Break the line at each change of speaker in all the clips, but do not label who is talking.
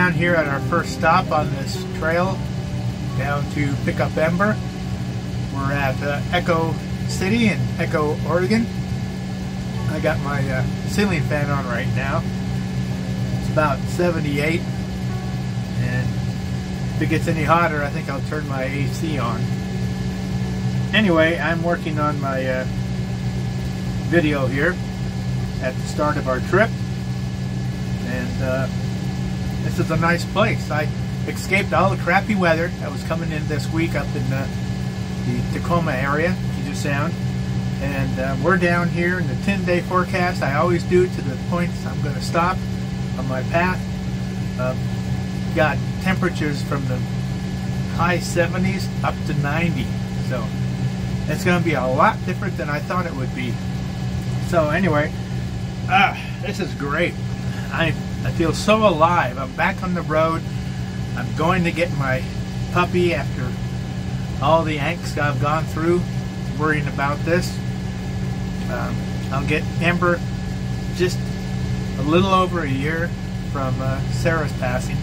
down here at our first stop on this trail down to pick up Ember. We're at Echo City in Echo, Oregon. I got my ceiling fan on right now. It's about 78, and if it gets any hotter I think I'll turn my AC on. Anyway, I'm working on my video here at the start of our trip, and this is a nice place. I escaped all the crappy weather that was coming in this week up in the Tacoma area, Puget Sound, and we're down here in the 10-day forecast. I always do to the points I'm going to stop on my path. Got temperatures from the high 70s up to 90, so it's going to be a lot different than I thought it would be. So anyway, this is great. I feel so alive. I'm back on the road. I'm going to get my puppy after all the angst I've gone through worrying about this. I'll get Ember just a little over a year from Sarah's passing,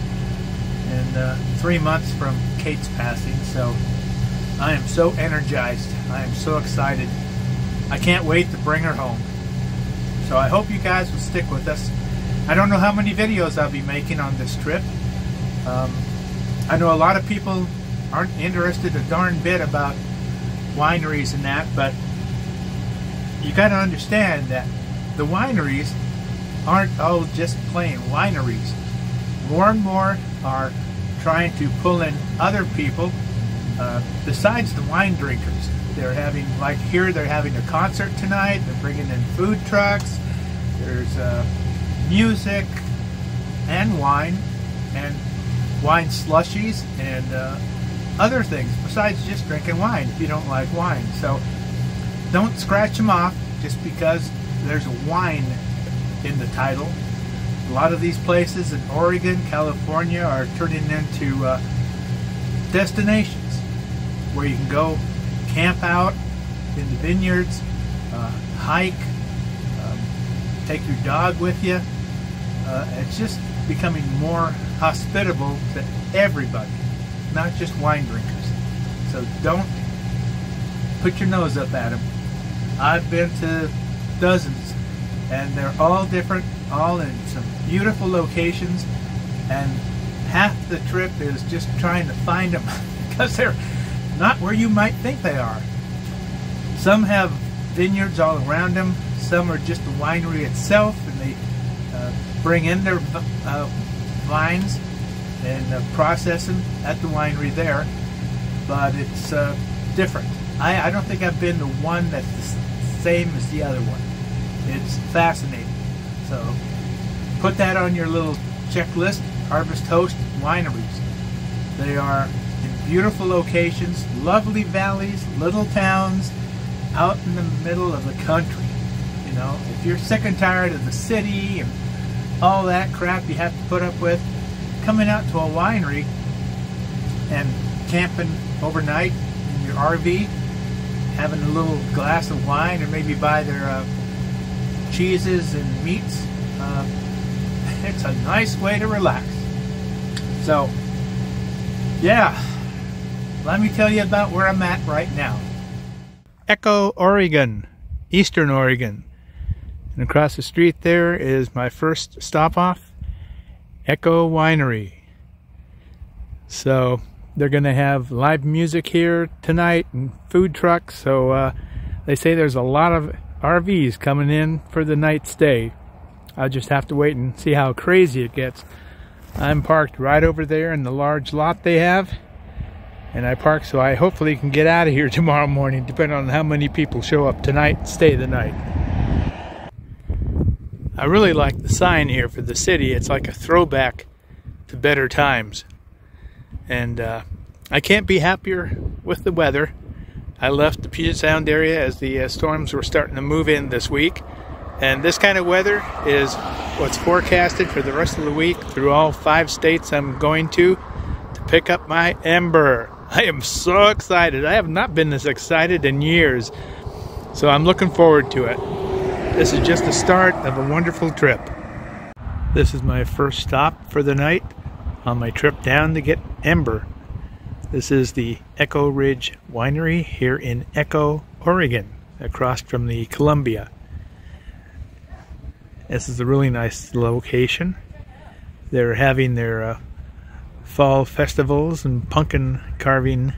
and 3 months from Kate's passing. So I am so energized. I am so excited. I can't wait to bring her home. So I hope you guys will stick with us. I don't know how many videos I'll be making on this trip. I know a lot of people aren't interested a darn bit about wineries and that, but you got to understand that the wineries aren't all just plain wineries. More and more are trying to pull in other people besides the wine drinkers. They're having, like here, they're having a concert tonight. They're bringing in food trucks. There's music and wine slushies and other things besides just drinking wine if you don't like wine. So don't scratch them off just because there's a wine in the title. A lot of these places in Oregon, California are turning into destinations where you can go camp out in the vineyards, hike, take your dog with you. It's just becoming more hospitable to everybody, not just wine drinkers. So don't put your nose up at them. I've been to dozens, and they're all different, all in some beautiful locations, and half the trip is just trying to find them because they're not where you might think they are. Some have vineyards all around them. Some are just the winery itself, and they bring in their vines and process them at the winery there. But it's different. I don't think I've been to one that's the same as the other one. It's fascinating. So put that on your little checklist. Harvest Host wineries. They are in beautiful locations, lovely valleys, little towns, out in the middle of the country. You know, if you're sick and tired of the city and all that crap you have to put up with, coming out to a winery and camping overnight in your RV, having a little glass of wine, or maybe buy their cheeses and meats, it's a nice way to relax. So yeah, let me tell you about where I'm at right now. Echo, Oregon, Eastern Oregon. And across the street there is my first stop off, Echo Winery. So they're going to have live music here tonight and food trucks. So they say there's a lot of RVs coming in for the night stay. I'll just have to wait and see how crazy it gets. I'm parked right over there in the large lot they have. And I parked so I hopefully can get out of here tomorrow morning, depending on how many people show up tonight and stay the night. I really like the sign here for the city. It's like a throwback to better times. And I can't be happier with the weather. I left the Puget Sound area as the storms were starting to move in this week. And this kind of weather is what's forecasted for the rest of the week through all 5 states I'm going to pick up my Ember. I am so excited. I have not been this excited in years. So I'm looking forward to it. This is just the start of a wonderful trip. This is my first stop for the night on my trip down to get Ember. This is the Echo Ridge Winery here in Echo, Oregon, across from the Columbia. This is a really nice location. They're having their fall festivals and pumpkin carving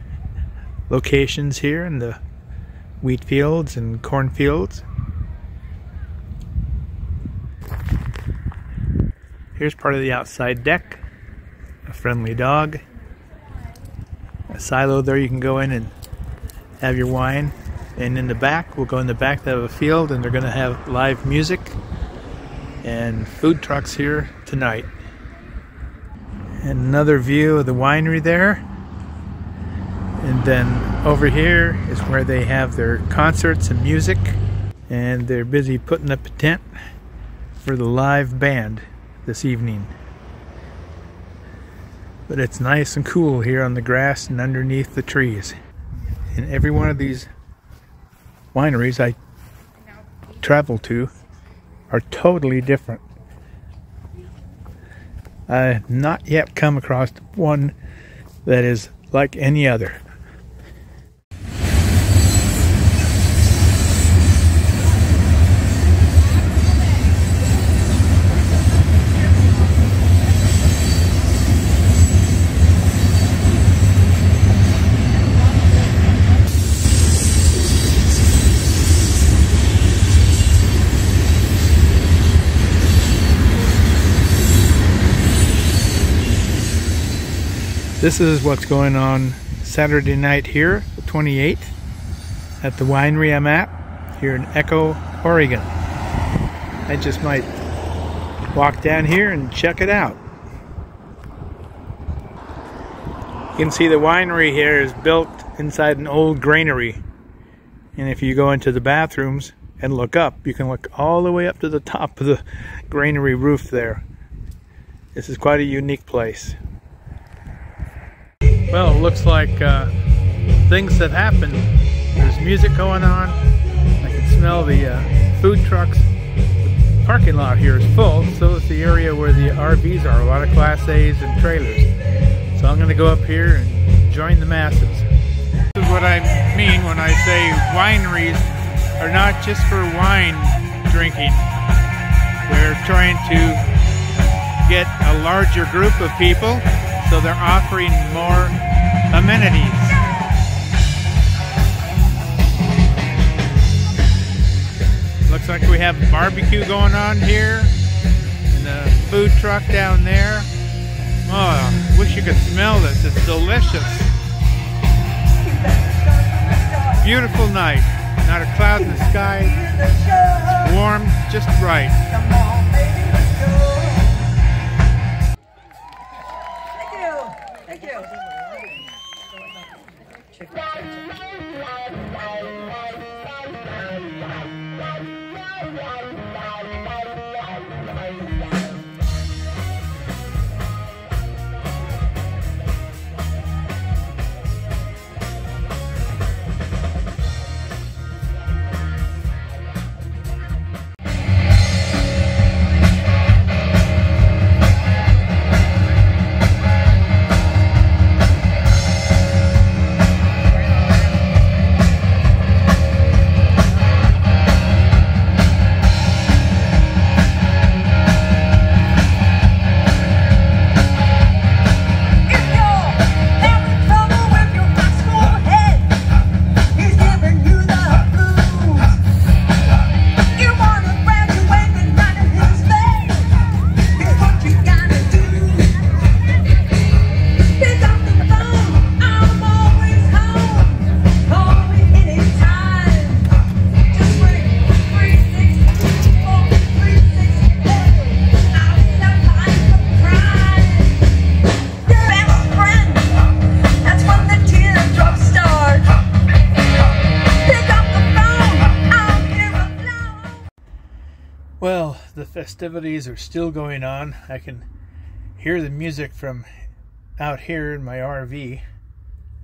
locations here in the wheat fields and cornfields. Here's part of the outside deck. A friendly dog. A silo there you can go in and have your wine. And in the back, we'll go in the back, they have a field and they're going to have live music and food trucks here tonight. And another view of the winery there. And then over here is where they have their concerts and music. And they're busy putting up a tent for the live band this evening. But it's nice and cool here on the grass and underneath the trees. And every one of these wineries I travel to are totally different. I have not yet come across one that is like any other. This is what's going on Saturday night here, the 28th, at the winery I'm at, here in Echo, Oregon. I just might walk down here and check it out. You can see the winery here is built inside an old granary. And if you go into the bathrooms and look up, you can look all the way up to the top of the granary roof there. This is quite a unique place. Well, it looks like things have happened. There's music going on. I can smell the food trucks. The parking lot here is full. So is the area where the RVs are. A lot of Class A's and trailers. So I'm going to go up here and join the masses. This is what I mean when I say wineries are not just for wine drinking. They're trying to get a larger group of people. So they're offering more amenities. Looks like we have barbecue going on here and a food truck down there. Oh, I wish you could smell this. It's delicious. Beautiful night. Not a cloud in the sky. It's warm, just right.
Thank you.
Well, the festivities are still going on. I can hear the music from out here in my RV,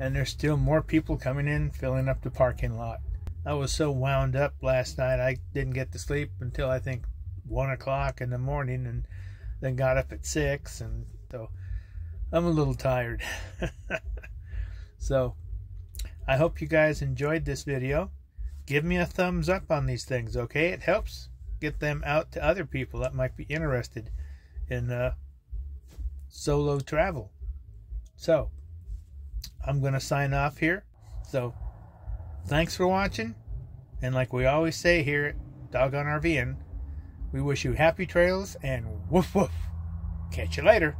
and there's still more people coming in, filling up the parking lot. I was so wound up last night, I didn't get to sleep until I think 1 o'clock in the morning, and then got up at 6, and so I'm a little tired. So, I hope you guys enjoyed this video. Give me a thumbs up on these things, okay? It helps get them out to other people that might be interested in solo travel. So, I'm going to sign off here. So, thanks for watching. And like we always say here at Doggone RV'N, we wish you happy trails and woof woof. Catch you later.